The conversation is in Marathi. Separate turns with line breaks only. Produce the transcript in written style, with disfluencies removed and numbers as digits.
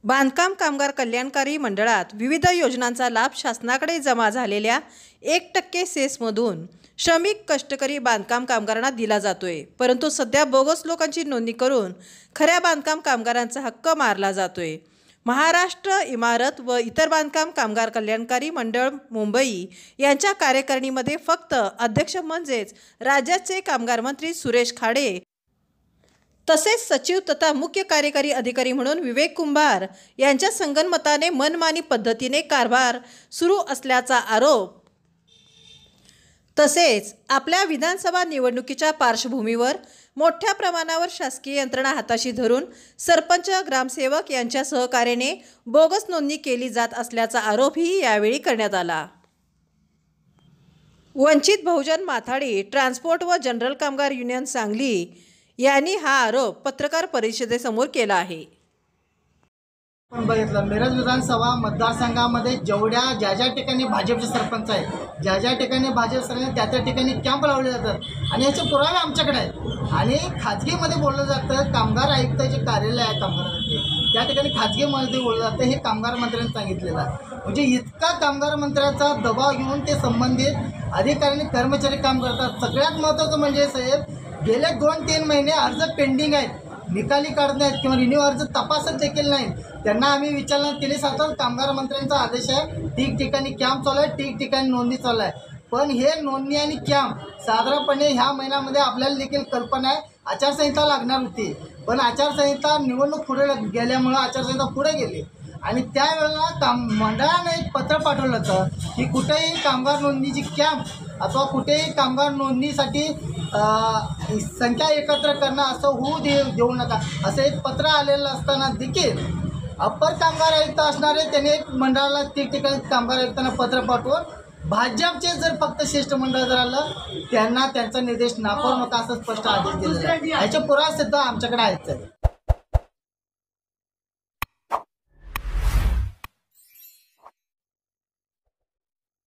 बांधकाम कामगार कल्याणकारी मंडळात विविध योजनांचा लाभ शासनाकडे जमा झालेल्या 1% सेसमधून श्रमिक कष्टकरी बांधकाम कामगारांना दिला जातोय। परंतु सध्या बोगस लोकांची नोंदणी करून खऱ्या बांधकाम कामगारांचा हक्क मारला जातोय। महाराष्ट्र इमारत व इतर बांधकाम कामगार कल्याणकारी मंडळ मुंबई यांच्या कार्यकारिणीमध्ये फक्त अध्यक्ष म्हणजेच राज्याचे कामगार मंत्री सुरेश खाडे तसेच सचिव तथा मुख्य कार्यकारी अधिकारी म्हणून विवेक कुंभार यांच्या संगनमताने मनमानी पद्धतीने कारभार सुरू असल्याचा आरोप तसेच आपल्या विधानसभा निवडणुकीच्या पार्श्वभूमीवर मोठ्या प्रमाणावर शासकीय यंत्रणा हाताशी धरून सरपंच ग्रामसेवक यांच्या सहकार्याने बोगस नोंदणी केली जात असल्याचा आरोपही यावेळी करण्यात आला। वंचित बहुजन माथाडी ट्रान्सपोर्ट व जनरल कामगार युनियन सांगली यांनी हा आरोप पत्रकार परिषदेसमोर केला आहे।
पण बघितलं मिरज विधानसभा मतदारसंघामध्ये ज्या ज्या ठिकाणी भाजपचे सरपंच आहेत, ज्या ठिकाणी भाजप सरपंच त्या ठिकाणी कॅम्प लावले जातात आणि याचे पुरावे आमच्याकडे आहेत। आणि खाजगीमध्ये बोललं जातं कामगार आयुक्ताचे कार्यालय आहे कामगारांचे, त्या ठिकाणी खाजगीमध्ये बोललं जातं हे कामगार मंत्र्यांनी सांगितलेलं आहे। म्हणजे इतका कामगार मंत्र्याचा दबाव घेऊन ते संबंधित अधिकारी कर्मचारी काम करतात। सगळ्यात महत्त्वाचं म्हणजे साहेब गेले 2-3 महिने अर्ज पेंडिंग आहेत, निकाली काढत नाहीत किंवा रिन्यू अर्ज तपासत देखील नाही। त्यांना आम्ही विचारणा केली सातर कामगार मंत्र्यांचा आदेश आहे, ठिकठिकाणी कॅम्प चालू आहे, ठिकठिकाणी नोंदणी चालू आहे। पण हे नोंदणी आणि कॅम्प साधारणपणे ह्या महिन्यामध्ये आपल्याला देखील कल्पना आहे आचारसंहिता लागणार होती, पण आचारसंहिता निवडणूक पुढे गेल्यामुळं आचारसंहिता पुढे गेली आणि त्यावेळेला मंडळाने एक पत्र पाठवलं होतं की कुठेही कामगार नोंदणीची कॅम्प अथवा कुठेही कामगार नोंदणीसाठी संख्या एकत्र करणं असं होऊ देऊ नका असं एक पत्र आलेलं असताना देखील अप्पर कामगार आयुक्त असणारे त्यांनी एक मंडळाला ठिकठिकाणी कामगार आयुक्तांना पत्र पाठवून भाजपचे जर फक्त शिष्टमंडळ जर आलं त्यांना त्यांचा निर्देश नाकारू नका असं स्पष्ट आदेश दिलेला आहे। याचे पुरावे सुद्धा आमच्याकडे आहेत।